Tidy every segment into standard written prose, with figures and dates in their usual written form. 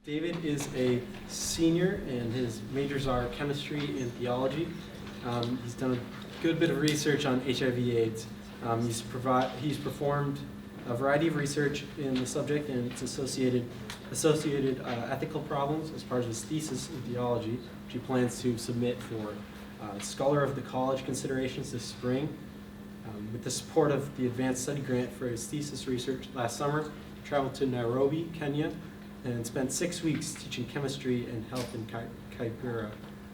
David is a senior, and his majors are chemistry and theology. He's done a good bit of research on HIV/AIDS. He's performed a variety of research in the subject and its associated ethical problems as part of his thesis in theology, which he plans to submit for Scholar of the College considerations this spring. With the support of the Advanced Study Grant for his thesis research last summer, he traveled to Nairobi, Kenya, and spent 6 weeks teaching chemistry and health in Kibera,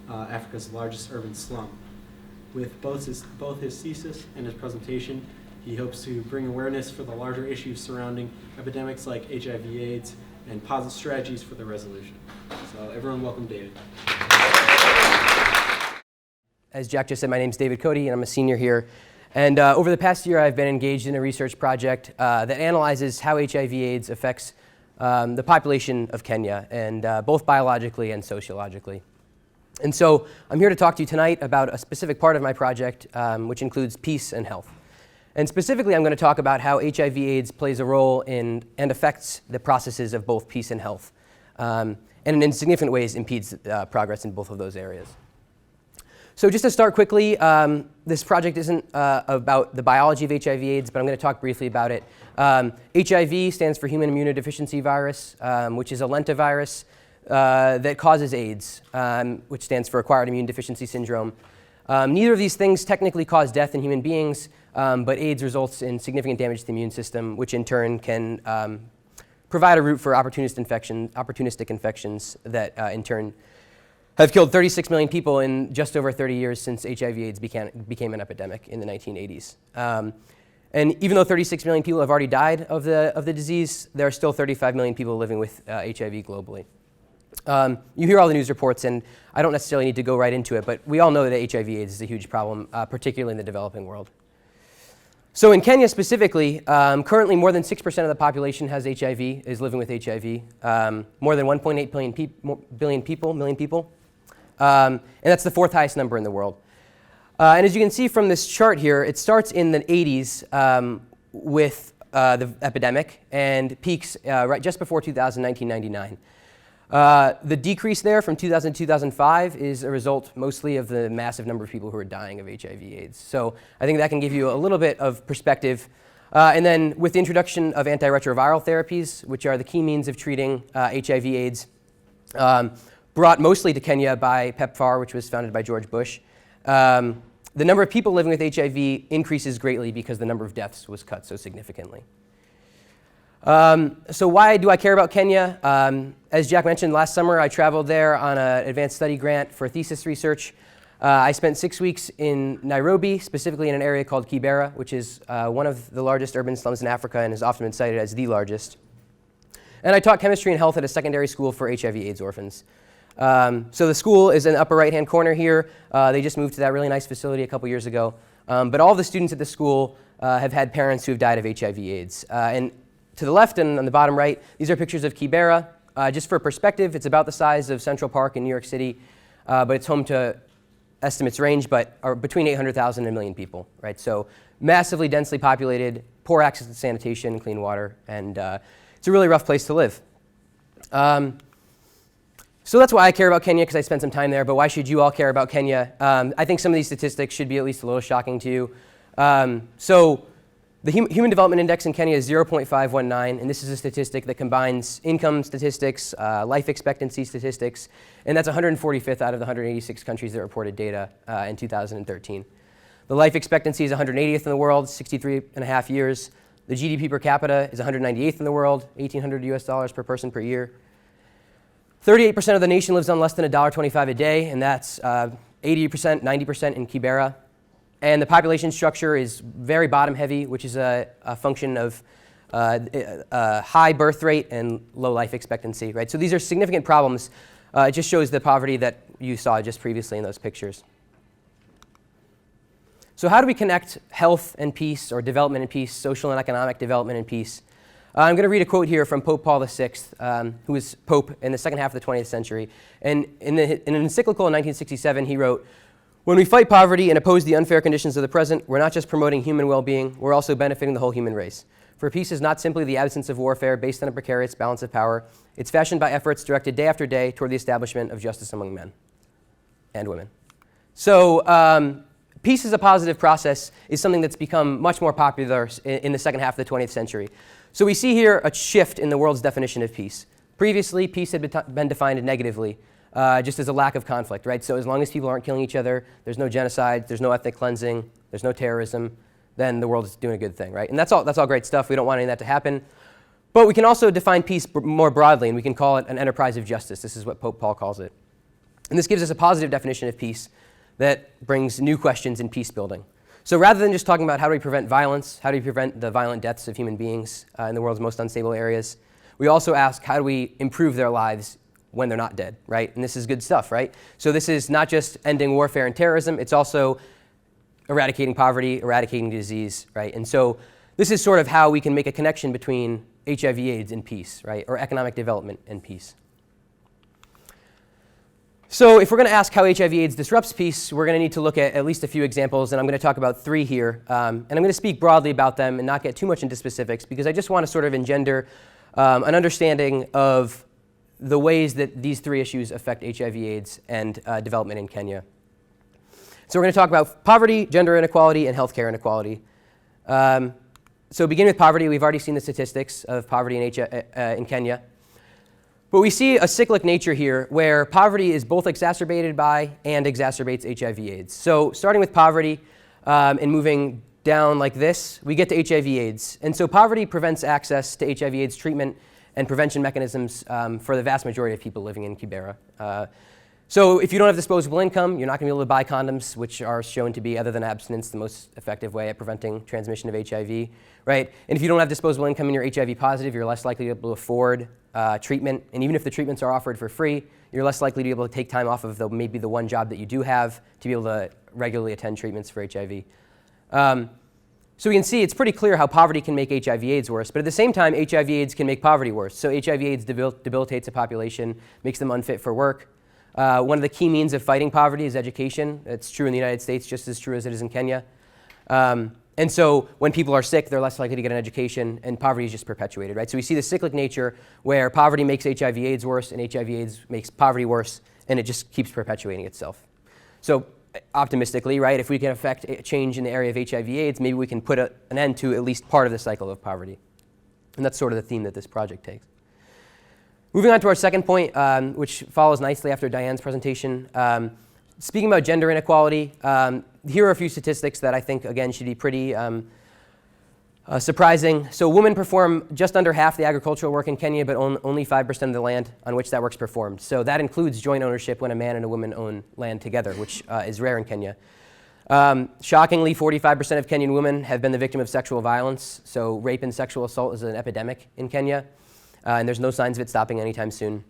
Africa's largest urban slum. With both his thesis and his presentation, he hopes to bring awareness for the larger issues surrounding epidemics like HIV/AIDS and posit strategies for their resolution. So everyone welcome David. As Jack just said, my name is David Cote, and I'm a senior here. And over the past year, I've been engaged in a research project that analyzes how HIV/AIDS affects the population of Kenya, and both biologically and sociologically. And so I'm here to talk to you tonight about a specific part of my project, which includes peace and health. And specifically, I'm going to talk about how HIV/AIDS plays a role in and affects the processes of both peace and health, and in significant ways impedes progress in both of those areas. So just to start quickly, this project isn't about the biology of HIV/AIDS, but I'm going to talk briefly about it. HIV stands for human immunodeficiency virus, which is a lentivirus that causes AIDS, which stands for acquired immune deficiency syndrome. Neither of these things technically cause death in human beings, but AIDS results in significant damage to the immune system, which in turn can provide a route for opportunistic infections that in turn have killed 36 million people in just over 30 years since HIV/AIDS became an epidemic in the 1980s. And even though 36 million people have already died of the disease, there are still 35 million people living with HIV globally. You hear all the news reports, and I don't necessarily need to go right into it, but we all know that HIV/AIDS is a huge problem, particularly in the developing world. So in Kenya specifically, currently more than 6% of the population has HIV, is living with HIV, more than 1.8 million people. And that's the fourth highest number in the world. And as you can see from this chart here, it starts in the 80s with the epidemic and peaks right just before 1999. The decrease there from 2000 to 2005 is a result mostly of the massive number of people who are dying of HIV/AIDS. So I think that can give you a little bit of perspective. And then with the introduction of antiretroviral therapies, which are the key means of treating HIV/AIDS, brought mostly to Kenya by PEPFAR, which was founded by George Bush, the number of people living with HIV increases greatly because the number of deaths was cut so significantly. So why do I care about Kenya? As Jack mentioned, last summer I traveled there on an advanced study grant for thesis research. I spent 6 weeks in Nairobi, specifically in an area called Kibera, which is one of the largest urban slums in Africa and has often been cited as the largest. And I taught chemistry and health at a secondary school for HIV/AIDS orphans. So the school is in the upper right-hand corner here. They just moved to that really nice facility a couple years ago. But all the students at the school have had parents who have died of HIV/AIDS. And to the left and on the bottom right, these are pictures of Kibera. Just for perspective, it's about the size of Central Park in New York City, but it's home to estimates range, but are between 800,000 and 1 million people, right? So massively densely populated, poor access to sanitation and clean water, and it's a really rough place to live. So that's why I care about Kenya, because I spent some time there, but why should you all care about Kenya? I think some of these statistics should be at least a little shocking to you. So the Human Development Index in Kenya is 0.519, and this is a statistic that combines income statistics, life expectancy statistics, and that's 145th out of the 186 countries that reported data in 2013. The life expectancy is 180th in the world, 63.5 years. The GDP per capita is 198th in the world, $1,800 per person per year. 38% of the nation lives on less than $1.25 a day, and that's 80%, 90% in Kibera. And the population structure is very bottom heavy, which is a function of high birth rate and low life expectancy, right? So these are significant problems. It just shows the poverty that you saw just previously in those pictures. So how do we connect health and peace, or development and peace, social and economic development and peace? I'm going to read a quote here from Pope Paul VI, who was Pope in the second half of the 20th century. And in an encyclical in 1967, he wrote, "When we fight poverty and oppose the unfair conditions of the present, we're not just promoting human well-being, we're also benefiting the whole human race. For peace is not simply the absence of warfare based on a precarious balance of power. It's fashioned by efforts directed day after day toward the establishment of justice among men and women. So peace as a positive process is something that's become much more popular in the second half of the 20th century. So we see here a shift in the world's definition of peace. Previously, peace had been defined negatively, just as a lack of conflict, right? So as long as people aren't killing each other, there's no genocide, there's no ethnic cleansing, there's no terrorism, then the world is doing a good thing, right? And that's all great stuff. We don't want any of that to happen. But we can also define peace more broadly, and we can call it an enterprise of justice. This is what Pope Paul calls it. And this gives us a positive definition of peace that brings new questions in peace building. So rather than just talking about how do we prevent violence, how do we prevent the violent deaths of human beings in the world's most unstable areas, we also ask how do we improve their lives when they're not dead, right? And this is good stuff, right? So this is not just ending warfare and terrorism, it's also eradicating poverty, eradicating disease, right? And so this is sort of how we can make a connection between HIV/AIDS and peace, right? Or economic development and peace. So if we're going to ask how HIV/AIDS disrupts peace, we're going to need to look at least a few examples, and I'm going to talk about 3 here. And I'm going to speak broadly about them and not get too much into specifics because I just want to sort of engender an understanding of the ways that these 3 issues affect HIV/AIDS and development in Kenya. So we're going to talk about poverty, gender inequality, and healthcare inequality. So beginning with poverty, we've already seen the statistics of poverty in Kenya. But we see a cyclic nature here where poverty is both exacerbated by and exacerbates HIV/AIDS. So starting with poverty and moving down like this, we get to HIV/AIDS. And so poverty prevents access to HIV/AIDS treatment and prevention mechanisms for the vast majority of people living in Kibera. So if you don't have disposable income, you're not going to be able to buy condoms, which are shown to be, other than abstinence, the most effective way at preventing transmission of HIV, right? And if you don't have disposable income and you're HIV positive, you're less likely to be able to afford treatment. And even if the treatments are offered for free, you're less likely to be able to take time off of maybe the one job that you do have to be able to regularly attend treatments for HIV. So we can see it's pretty clear how poverty can make HIV/AIDS worse, but at the same time, HIV/AIDS can make poverty worse. So HIV/AIDS debilitates a population, makes them unfit for work. One of the key means of fighting poverty is education. It's true in the United States, just as true as it is in Kenya. And so when people are sick, they're less likely to get an education, and poverty is just perpetuated, right? So we see the cyclic nature where poverty makes HIV/AIDS worse, and HIV/AIDS makes poverty worse, and it just keeps perpetuating itself. So optimistically, right, if we can affect a change in the area of HIV/AIDS, maybe we can put an end to at least part of the cycle of poverty. And that's sort of the theme that this project takes. Moving on to our second point, which follows nicely after Diane's presentation. Speaking about gender inequality, here are a few statistics that I think, again, should be pretty surprising. So women perform just under half the agricultural work in Kenya, but only 5% of the land on which that work's performed. So that includes joint ownership when a man and a woman own land together, which is rare in Kenya. Shockingly, 45% of Kenyan women have been the victim of sexual violence. So rape and sexual assault is an epidemic in Kenya. And there's no signs of it stopping anytime soon.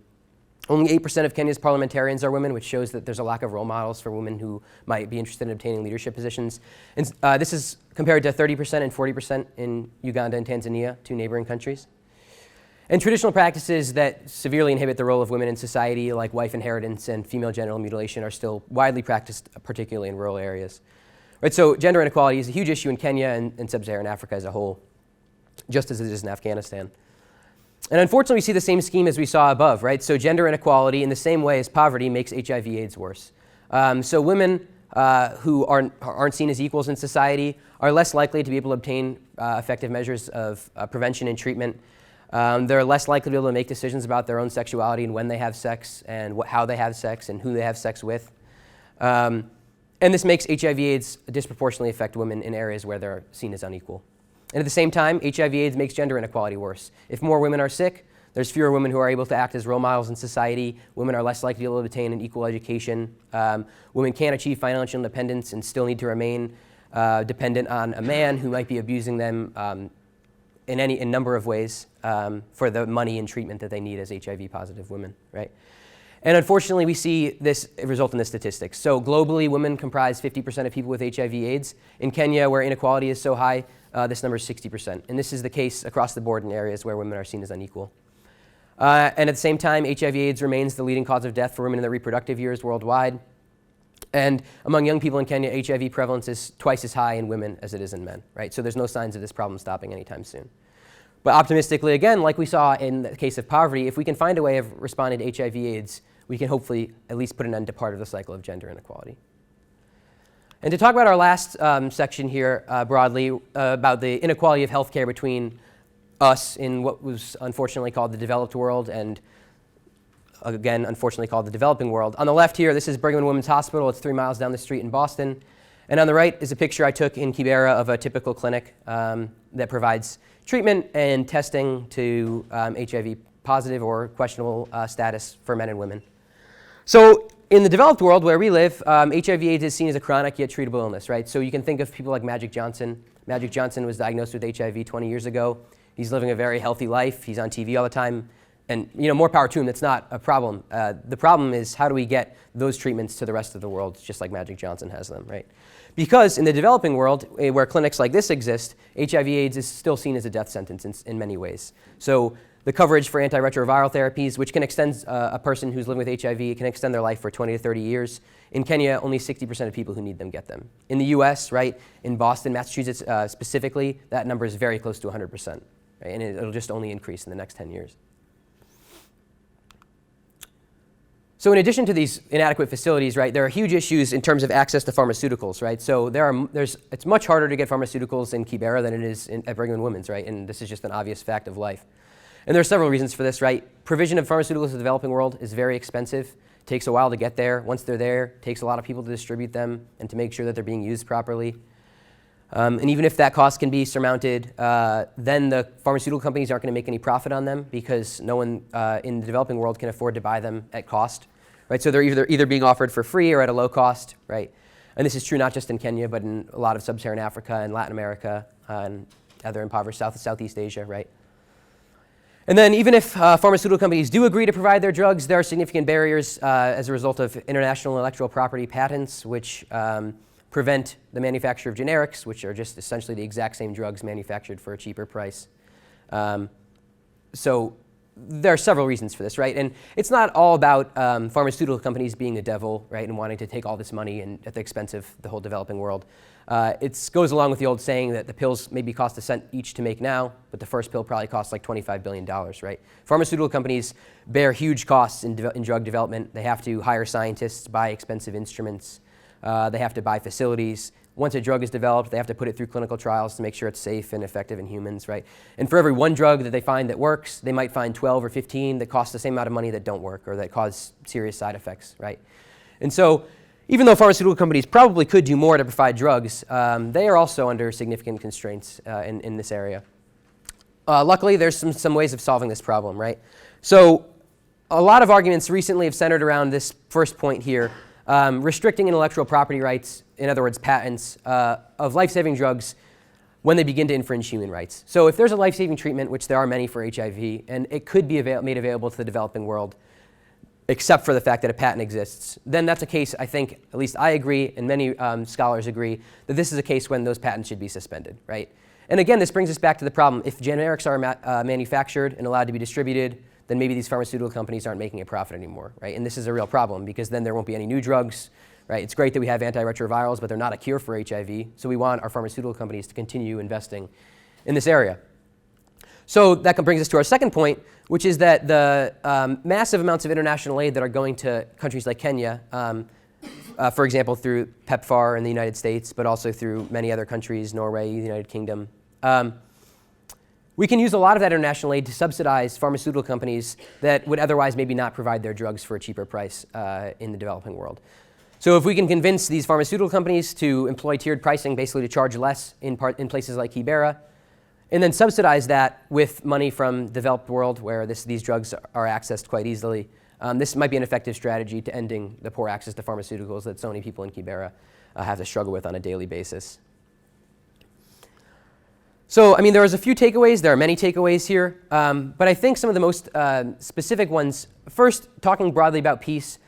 Only 8% of Kenya's parliamentarians are women, which shows that there's a lack of role models for women who might be interested in obtaining leadership positions. And this is compared to 30% and 40% in Uganda and Tanzania, 2 neighboring countries. And traditional practices that severely inhibit the role of women in society, like wife inheritance and female genital mutilation, are still widely practiced, particularly in rural areas. Right, so gender inequality is a huge issue in Kenya and sub-Saharan Africa as a whole, just as it is in Afghanistan. And unfortunately, we see the same scheme as we saw above, right? So gender inequality, in the same way as poverty, makes HIV/AIDS worse. So women who aren't seen as equals in society are less likely to be able to obtain effective measures of prevention and treatment. They're less likely to be able to make decisions about their own sexuality and when they have sex and how they have sex and who they have sex with. And this makes HIV/AIDS disproportionately affect women in areas where they're seen as unequal. And at the same time, HIV/AIDS makes gender inequality worse. If more women are sick, there's fewer women who are able to act as role models in society. Women are less likely to be able to obtain an equal education. Women can't achieve financial independence and still need to remain dependent on a man who might be abusing them in a number of ways for the money and treatment that they need as HIV-positive women, right? And unfortunately, we see this result in the statistics. So globally, women comprise 50% of people with HIV/AIDS. In Kenya, where inequality is so high, this number is 60%. And this is the case across the board in areas where women are seen as unequal. And at the same time, HIV/AIDS remains the leading cause of death for women in their reproductive years worldwide. And among young people in Kenya, HIV prevalence is twice as high in women as it is in men, right? So there's no signs of this problem stopping anytime soon. But optimistically, again, like we saw in the case of poverty, if we can find a way of responding to HIV/AIDS, we can hopefully at least put an end to part of the cycle of gender inequality. And to talk about our last section here broadly, about the inequality of healthcare between us in what was unfortunately called the developed world and, again, unfortunately called the developing world. On the left here, this is Brigham and Women's Hospital. It's 3 miles down the street in Boston. And on the right is a picture I took in Kibera of a typical clinic that provides treatment and testing to HIV positive or questionable status for men and women. So in the developed world where we live, HIV/AIDS is seen as a chronic yet treatable illness, right? So you can think of people like Magic Johnson. Magic Johnson was diagnosed with HIV 20 years ago. He's living a very healthy life. He's on TV all the time. And more power to him. That's not a problem. The problem is how do we get those treatments to the rest of the world, just like Magic Johnson has them, right? Because in the developing world, where clinics like this exist, HIV/AIDS is still seen as a death sentence in many ways. So the coverage for antiretroviral therapies, which can extend a person who's living with HIV, can extend their life for 20 to 30 years. In Kenya, only 60% of people who need them get them. In the US, right, in Boston, Massachusetts specifically, that number is very close to 100%. Right? And it'll just only increase in the next 10 years. So in addition to these inadequate facilities, right, there are huge issues in terms of access to pharmaceuticals, right? So it's much harder to get pharmaceuticals in Kibera than it is at Brigham and Women's, right? And this is just an obvious fact of life. And there are several reasons for this, right? Provision of pharmaceuticals in the developing world is very expensive. It takes a while to get there. Once they're there, it takes a lot of people to distribute them and to make sure that they're being used properly. And even if that cost can be surmounted, then the pharmaceutical companies aren't going to make any profit on them because no one in the developing world can afford to buy them at cost, right? So they're either being offered for free or at a low cost, right? And this is true not just in Kenya, but in a lot of sub-Saharan Africa and Latin America and other impoverished Southeast Asia, right? And then even if pharmaceutical companies do agree to provide their drugs, there are significant barriers as a result of international intellectual property patents, which prevent the manufacture of generics, which are just essentially the exact same drugs manufactured for a cheaper price. So there are several reasons for this, right? And it's not all about pharmaceutical companies being the devil, right, and wanting to take all this money and at the expense of the whole developing world. It goes along with the old saying that the pills maybe cost a cent each to make now, but the first pill probably costs like $25 billion, right? Pharmaceutical companies bear huge costs in drug development. They have to hire scientists, buy expensive instruments. They have to buy facilities. Once a drug is developed, they have to put it through clinical trials to make sure it's safe and effective in humans, right? And for every one drug that they find that works, they might find 12 or 15 that cost the same amount of money that don't work or that cause serious side effects, right? And so even though pharmaceutical companies probably could do more to provide drugs, they are also under significant constraints in this area. Luckily, there's some ways of solving this problem, right? So a lot of arguments recently have centered around this first point here, restricting intellectual property rights, in other words, patents, of life-saving drugs when they begin to infringe human rights. So if there's a life-saving treatment, which there are many for HIV, and it could be made available to the developing world, except for the fact that a patent exists, then that's a case, I think, at least I agree, and many scholars agree, that this is a case when those patents should be suspended, right? And again, this brings us back to the problem. If generics are manufactured and allowed to be distributed, then maybe these pharmaceutical companies aren't making a profit anymore, right? And this is a real problem because then there won't be any new drugs, right? It's great that we have antiretrovirals, but they're not a cure for HIV, so we want our pharmaceutical companies to continue investing in this area. So that brings us to our second point, which is that the massive amounts of international aid that are going to countries like Kenya, for example, through PEPFAR in the United States, but also through many other countries, Norway, the United Kingdom, we can use a lot of that international aid to subsidize pharmaceutical companies that would otherwise maybe not provide their drugs for a cheaper price in the developing world. So if we can convince these pharmaceutical companies to employ tiered pricing, basically to charge less in places like Kibera, and then subsidize that with money from the developed world where these drugs are accessed quite easily, this might be an effective strategy to ending the poor access to pharmaceuticals that so many people in Kibera have to struggle with on a daily basis. So, I mean, there's a few takeaways. There are many takeaways here. But I think some of the most specific ones, first, talking broadly about peace,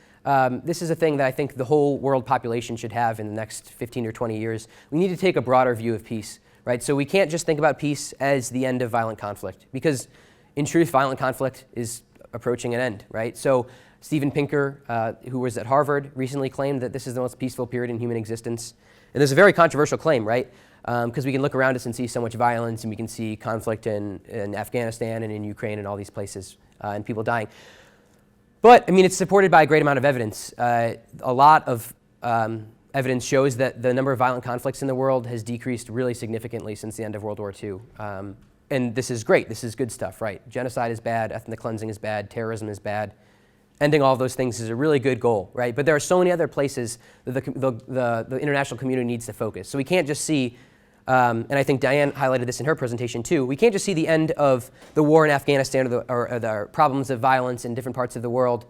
this is a thing that I think the whole world population should have in the next 15 or 20 years. We need to take a broader view of peace, right? So we can't just think about peace as the end of violent conflict, because in truth, violent conflict is approaching an end, right? So Steven Pinker, who was at Harvard, recently claimed that this is the most peaceful period in human existence. And there's a very controversial claim, right? because we can look around us and see so much violence, and we can see conflict in Afghanistan and in Ukraine and all these places, and people dying. But, I mean, it's supported by a great amount of evidence. A lot of evidence shows that the number of violent conflicts in the world has decreased really significantly since the end of World War II. And this is great. This is good stuff, right? Genocide is bad. Ethnic cleansing is bad. Terrorism is bad. Ending all of those things is a really good goal, right? But there are so many other places that the international community needs to focus. So we can't just see, and I think Diane highlighted this in her presentation too, we can't just see the end of the war in Afghanistan or the problems of violence in different parts of the world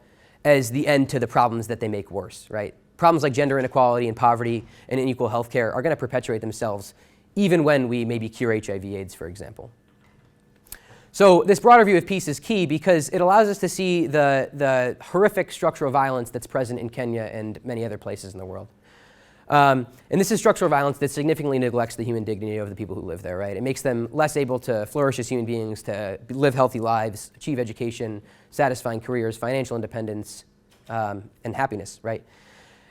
as the end to the problems that they make worse, right? Problems like gender inequality and poverty and unequal healthcare are going to perpetuate themselves even when we maybe cure HIV/AIDS, for example. So this broader view of peace is key because it allows us to see the horrific structural violence that's present in Kenya and many other places in the world. And this is structural violence that significantly neglects the human dignity of the people who live there, right? It makes them less able to flourish as human beings, to live healthy lives, achieve education, satisfying careers, financial independence, and happiness, right?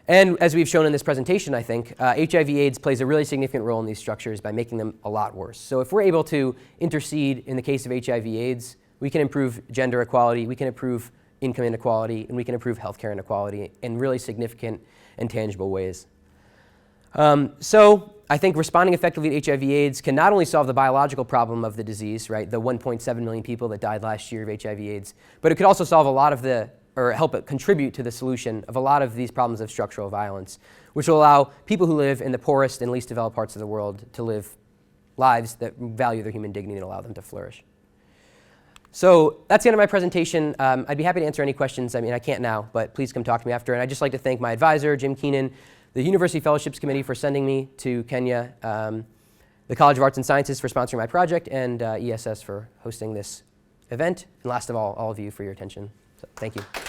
And as we've shown in this presentation, I think, HIV/AIDS plays a really significant role in these structures by making them a lot worse. So if we're able to intercede in the case of HIV/AIDS, we can improve gender equality, we can improve income inequality, and we can improve healthcare inequality in really significant and tangible ways. So I think responding effectively to HIV/AIDS can not only solve the biological problem of the disease, right, the 1.7 million people that died last year of HIV/AIDS, but it could also solve a lot of or help it contribute to the solution of a lot of these problems of structural violence, which will allow people who live in the poorest and least developed parts of the world to live lives that value their human dignity and allow them to flourish. So that's the end of my presentation. I'd be happy to answer any questions. I mean, I can't now, but please come talk to me after. And I'd just like to thank my advisor, Jim Keenan, the University Fellowships Committee for sending me to Kenya, the College of Arts and Sciences for sponsoring my project, and ESS for hosting this event. And last of all of you for your attention. So thank you.